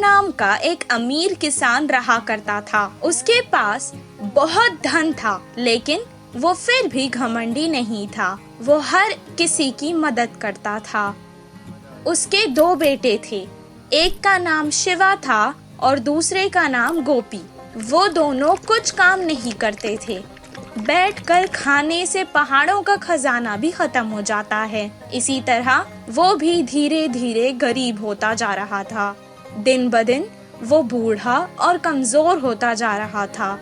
नाम का एक अमीर किसान रहा करता था। उसके पास बहुत धन था, लेकिन वो फिर भी घमंडी नहीं था। वो हर किसी की मदद करता था। उसके दो बेटे थे, एक का नाम शिवा था और दूसरे का नाम गोपी। वो दोनों कुछ काम नहीं करते थे। बैठकर खाने से पहाड़ों का खजाना भी खत्म हो जाता है। इसी तरह वो भी धीरे धीरे गरीब होता जा रहा था। दिन ब दिन वो बूढ़ा और कमजोर होता जा रहा था।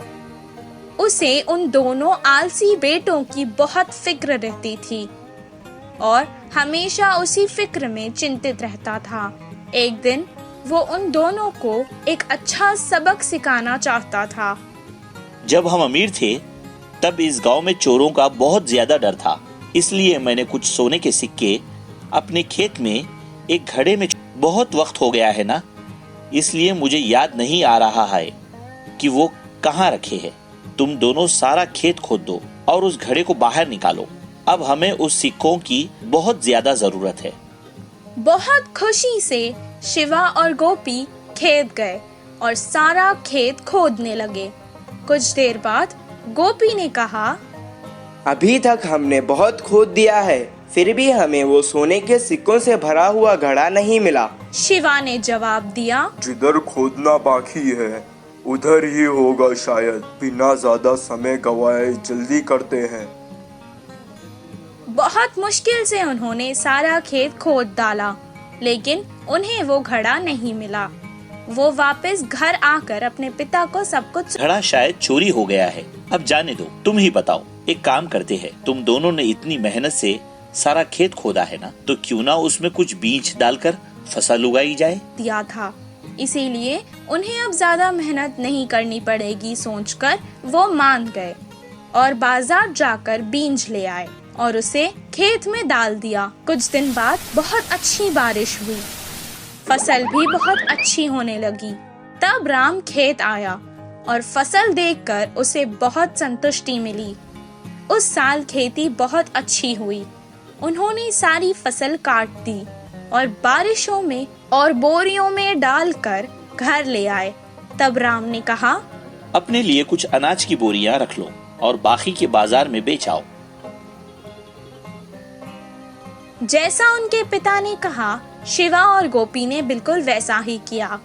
उसे उन दोनों आलसी बेटों की बहुत फिक्र रहती थी और हमेशा उसी फिक्र में चिंतित रहता था। एक दिन वो उन दोनों को एक अच्छा सबक सिखाना चाहता था। जब हम अमीर थे तब इस गांव में चोरों का बहुत ज्यादा डर था, इसलिए मैंने कुछ सोने के सिक्के अपने खेत में एक घड़े में। बहुत वक्त हो गया है ना, इसलिए मुझे याद नहीं आ रहा है कि वो कहाँ रखे हैं। तुम दोनों सारा खेत खोद दो और उस घड़े को बाहर निकालो। अब हमें उस सिक्कों की बहुत ज्यादा जरूरत है। बहुत खुशी से शिवा और गोपी खेत गए और सारा खेत खोदने लगे। कुछ देर बाद गोपी ने कहा, अभी तक हमने बहुत खोद दिया है, फिर भी हमें वो सोने के सिक्कों से भरा हुआ घड़ा नहीं मिला। शिवा ने जवाब दिया, जिधर खोदना बाकी है उधर ही होगा शायद। बिना ज्यादा समय गवाए जल्दी करते हैं। बहुत मुश्किल से उन्होंने सारा खेत खोद डाला, लेकिन उन्हें वो घड़ा नहीं मिला। वो वापस घर आकर अपने पिता को सब कुछ। घड़ा शायद चोरी हो गया है। अब जाने दो, तुम ही बताओ। एक काम करते हैं, तुम दोनों ने इतनी मेहनत से सारा खेत खोदा है ना, तो क्यों ना उसमें कुछ बीज डालकर फसल उगाई जाए। दिया था, इसीलिए उन्हें अब ज्यादा मेहनत नहीं करनी पड़ेगी सोचकर वो मान गए और बाजार जाकर बीज ले आए और उसे खेत में डाल दिया। कुछ दिन बाद बहुत अच्छी बारिश हुई, फसल भी बहुत अच्छी होने लगी। तब राम खेत आया और फसल देखकर उसे बहुत संतुष्टि मिली। उस साल खेती बहुत अच्छी हुई। उन्होंने सारी फसल काट दी और बारिशों में और बोरियों में डालकर घर ले आए। तब राम ने कहा, अपने लिए कुछ अनाज की बोरियां रख लो और बाकी के बाजार में बेच आओ। जैसा उनके पिता ने कहा, शिवा और गोपी ने बिल्कुल वैसा ही किया।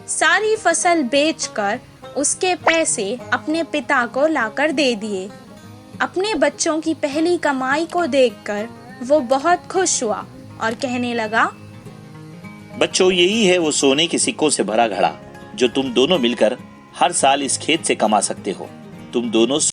सारी फसल बेचकर उसके पैसे अपने पिता को लाकर दे दिए। अपने बच्चों की पहली कमाई को देखकर वो बहुत खुश हुआ और कहने लगा, बच्चों, यही है वो सोने के सिक्कों से भरा घड़ा जो तुम दोनों मिलकर हर साल इस खेत से कमा सकते हो। तुम दोनों